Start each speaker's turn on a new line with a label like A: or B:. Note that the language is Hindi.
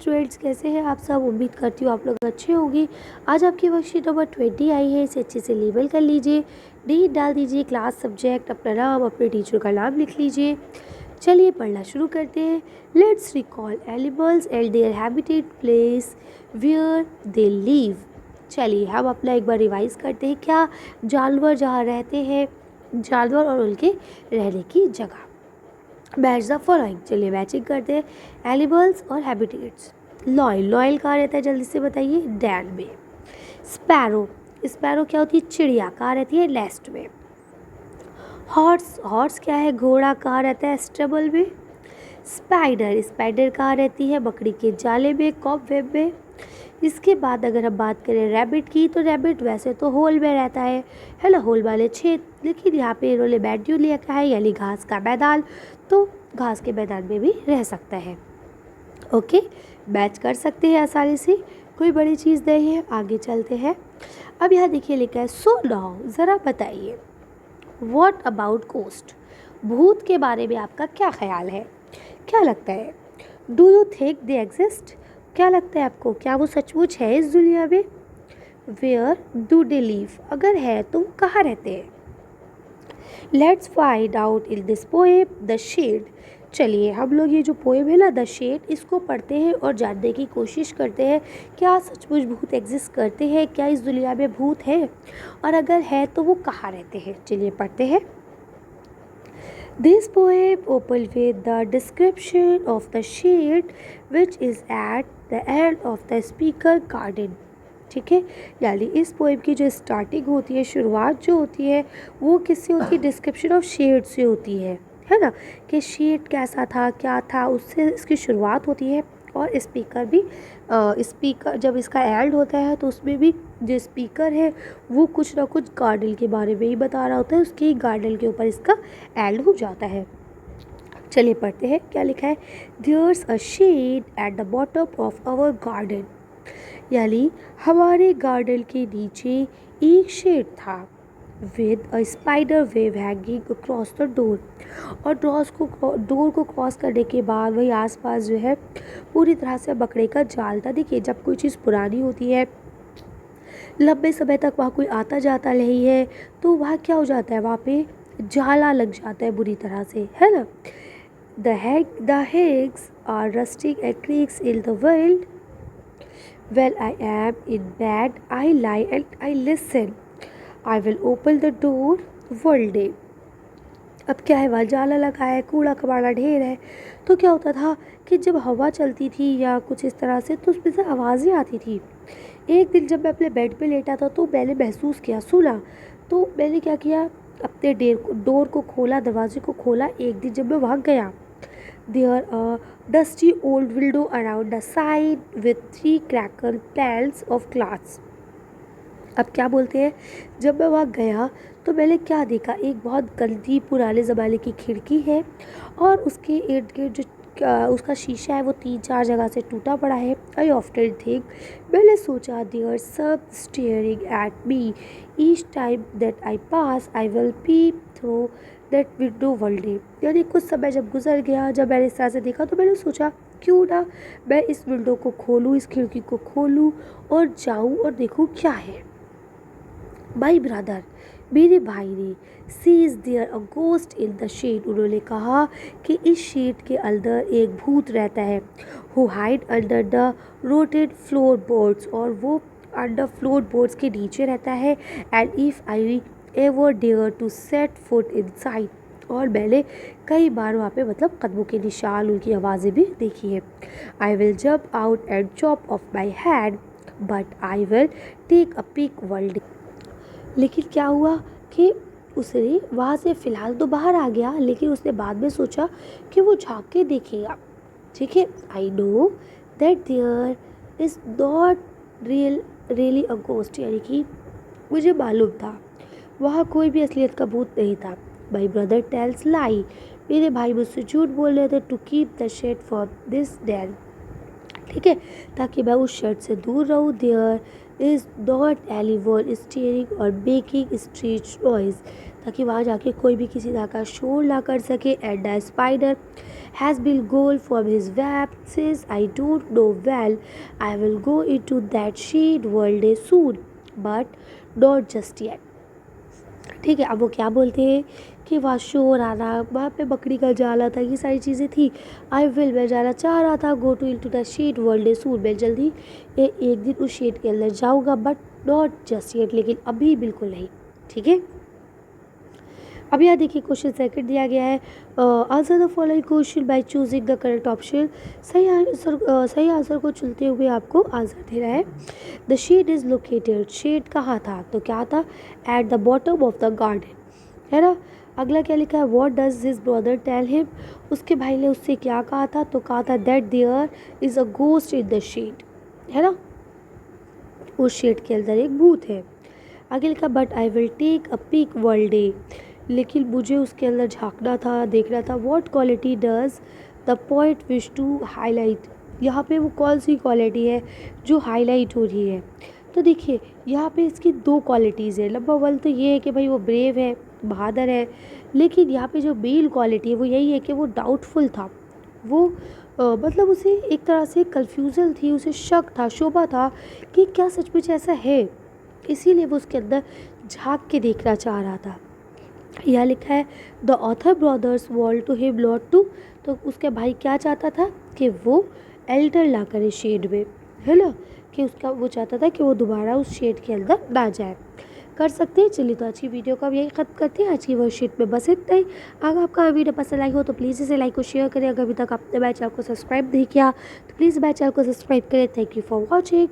A: स्टूडेंट्स, कैसे हैं आप सब? उम्मीद करती हूँ आप लोग अच्छे होंगे। आज आपकी वर्कशीट नंबर 20 आई है, इसे अच्छे से लेबल कर लीजिए, डेट डाल दीजिए, क्लास, सब्जेक्ट, अपना नाम, अपने टीचर का नाम लिख लीजिए। चलिए पढ़ना शुरू करते हैं। Let's recall animals and their habitat place where they live. चलिए हम अपना एक बार रिवाइज करते हैं। क्या जानवर जहाँ रहते हैं, जानवर और उनके रहने की जगह। Match the following. चलिए मैचिंग करते हैं। एनिमल्स और हैबिटेट्स। लॉयल, लॉयल कहाँ रहता है जल्दी से बताइए? डैन में। स्पैरो, स्पैरो क्या होती है? चिड़िया। कहाँ रहती है? नेस्ट में। हॉर्स, हॉर्स क्या है? घोड़ा। कहाँ रहता है? स्टेबल में। स्पाइडर, स्पाइडर कहाँ रहती है? बकरी के जाले में, कॉबवेब में। इसके बाद अगर हम बात करें रैबिट की, तो रैबिट वैसे तो होल में रहता है ना, होल वाले छेद, लेकिन यहाँ पे इन्होंने बैड्यू लिया क्या है, यानी घास का मैदान, तो घास के मैदान में भी रह सकता है। ओके, मैच कर सकते हैं आसानी से, कोई बड़ी चीज़ नहीं है। आगे चलते हैं। अब यहाँ देखिए लिखा है सो नाउ, ज़रा बताइए व्हाट अबाउट घोस्ट। भूत के बारे में आपका क्या ख्याल है? क्या लगता है? Do you think they exist? क्या लगता है आपको, क्या वो सचमुच है इस दुनिया में? वेयर डू दे लिव, अगर है तो वो कहाँ रहते हैं? Let's find out in this poem the shed. चलिए हम लोग ये जो पोएम है ना द शेड, इसको पढ़ते हैं और जानने की कोशिश करते हैं क्या सचमुच भूत एग्जिस्ट करते हैं, क्या इस दुनिया में भूत है, और अगर है तो वो कहाँ रहते हैं। चलिए पढ़ते हैं। This poem opens with the description of the shade which is at the end of the speaker garden. ठीक है, यानी इस पोएम की जो स्टार्टिंग होती है, शुरुआत जो होती है, वो किससे होती है? डिस्क्रिप्शन ऑफ शेड से होती है ना, कि शेड कैसा था, क्या था, उससे इसकी शुरुआत होती है। और स्पीकर भी, स्पीकर जब इसका एंड होता है तो उसमें भी जो स्पीकर है वो कुछ ना कुछ गार्डन के बारे में ही बता रहा होता है, उसके ही गार्डन के ऊपर इसका एंड हो जाता है। चलिए पढ़ते हैं क्या लिखा है। There's a shed at the bottom of our garden, यानी हमारे गार्डन के नीचे एक शेड था। With a spider web hanging across the door, और डोर को क्रॉस करने के बाद वही आसपास जो है पूरी तरह से बकरे का जाल था। देखिए जब कोई चीज़ पुरानी होती है, लंबे समय तक वहाँ कोई आता जाता नहीं है, तो वहाँ क्या हो जाता है, वहाँ पे जाला लग जाता है बुरी तरह से, है ना। The hags are rustling and creaks in the world. When I am in bed, I lie and I listen. I will open the door one day. अब क्या है, वहाँ जाला लगा है, कूड़ा कबाड़ा ढेर है, तो क्या होता था कि जब हवा चलती थी या कुछ इस तरह से, तो उसमें से आवाज़ें आती थी। एक दिन जब मैं अपने बेड पे लेटा था तो मैंने महसूस किया, सुना, तो मैंने क्या किया, अपने डोर को खोला, दरवाजे को खोला। एक दिन जब मैं वहाँ गया, there a dusty old window around the side with 3 crackle panes of glass. अब क्या बोलते हैं, जब मैं वहाँ गया तो मैंने क्या देखा, एक बहुत गंदी पुराने ज़माने की खिड़की है और उसके इर्द गिर्द जो उसका शीशा है वो 3-4 जगह से टूटा पड़ा है। आई ऑफ्टन थिंक, मैंने सोचा, देयर सब staring at me, each time that I pass I will pep through that window one day. यानी कुछ समय जब गुजर गया, जब मैंने इस तरह से देखा, तो मैंने सोचा क्यों ना मैं इस विंडो को खोलूँ, इस खिड़की को खोलूँ और जाऊँ और देखूँ क्या है। माई ब्रदर, मेरे भाई ने, see is there a ghost in the shed, उन्होंने कहा कि इस शेड के अंदर एक भूत रहता है। Who hide under the rotted floor boards, और वो अंडर फ्लोर बोर्ड्स के नीचे रहता है। And if I ever dare to set foot inside, और मैंने कई बार वहाँ पे मतलब कदमों के निशान, उनकी आवाज़ें भी देखी है। I will jump out and chop off my hand, but I will take a peek world. लेकिन क्या हुआ कि उसने वहाँ से फ़िलहाल तो बाहर आ गया, लेकिन उसने बाद में सोचा कि वो झाँक के देखेगा। ठीक है, I know that there is not really a ghost, यानी कि मुझे मालूम था वहाँ कोई भी असलियत का भूत नहीं था। माई ब्रदर टेल्स लाई, मेरे भाई मुझसे झूठ बोल रहे थे, to keep the shed for this den, ठीक है, ताकि मैं उस शेड से दूर रहूँ। There is not anyone steering और मेकिंग स्ट्रेंज नॉइज, ताकि वहाँ जाके कोई भी किसी तरह का शोर ना कर सके। At the spider has been goal from his web since I don't know well I will go into that sheet world day soon but not just yet. ठीक है, अब वो क्या बोलते हैं कि वहाँ शोर आना, वहाँ पे बकरी का जाला था, ये सारी चीज़ें थी। आई विल, मैं जाना चाह रहा था, go to into the shed world day soon, मैं जल्दी एक दिन उस शेड के अंदर जाऊँगा, बट नॉट जस्ट येट, लेकिन अभी बिल्कुल नहीं। ठीक है, अब यहाँ देखिए क्वेश्चन सेकंड दिया गया है, answer the following question by choosing the correct option. सही आंसर को चुनते हुए आपको आंसर देना है। The shed is located, shed कहाँ था, तो क्या था, at the bottom of the garden, है ना। अगला क्या लिखा है, what does his brother tell him, उसके भाई ने उससे क्या कहा था, तो कहा था that there is a ghost in the shed, है ना, उस शेड के अंदर एक भूत है। आगे लिखा, but I will take a peek world day, लेकिन मुझे उसके अंदर झांकना था, देखना था। What quality does the point wish to highlight, यहाँ पे वो कौन सी क्वालिटी है जो हाईलाइट हो रही है। तो देखिए यहाँ पे इसकी दो क्वालिटीज़ है। नंबर वन तो ये है कि भाई वो ब्रेव है, बहादुर है, लेकिन यहाँ पे जो मेन क्वालिटी है वो यही है कि वो डाउटफुल था। वो मतलब उसे एक तरह से कन्फ्यूज़न थी, उसे शक था, शोभा था कि क्या सचमुच ऐसा है, इसीलिए वो उसके अंदर झांक के देखना चाह रहा था। यह लिखा है, the author brothers vault to him not to, तो उसके भाई क्या चाहता था कि वो एल्टर ना करे शेड में, है ना, कि उसका वो चाहता था कि वो दोबारा उस शेड के अंदर ना जाए। कर सकते हैं। चलिए तो अच्छी वीडियो का अब यही ख़त्म करते हैं। आज की वर्कशीट में बस इतना ही। अगर आपका वीडियो पसंद आई हो तो प्लीज़ इसे लाइक और शेयर करें। अगर अभी तक आपने मेरे चैनल को सब्सक्राइब नहीं किया तो प्लीज़ मेरे चैनल को सब्सक्राइब करें। Thank you for watching.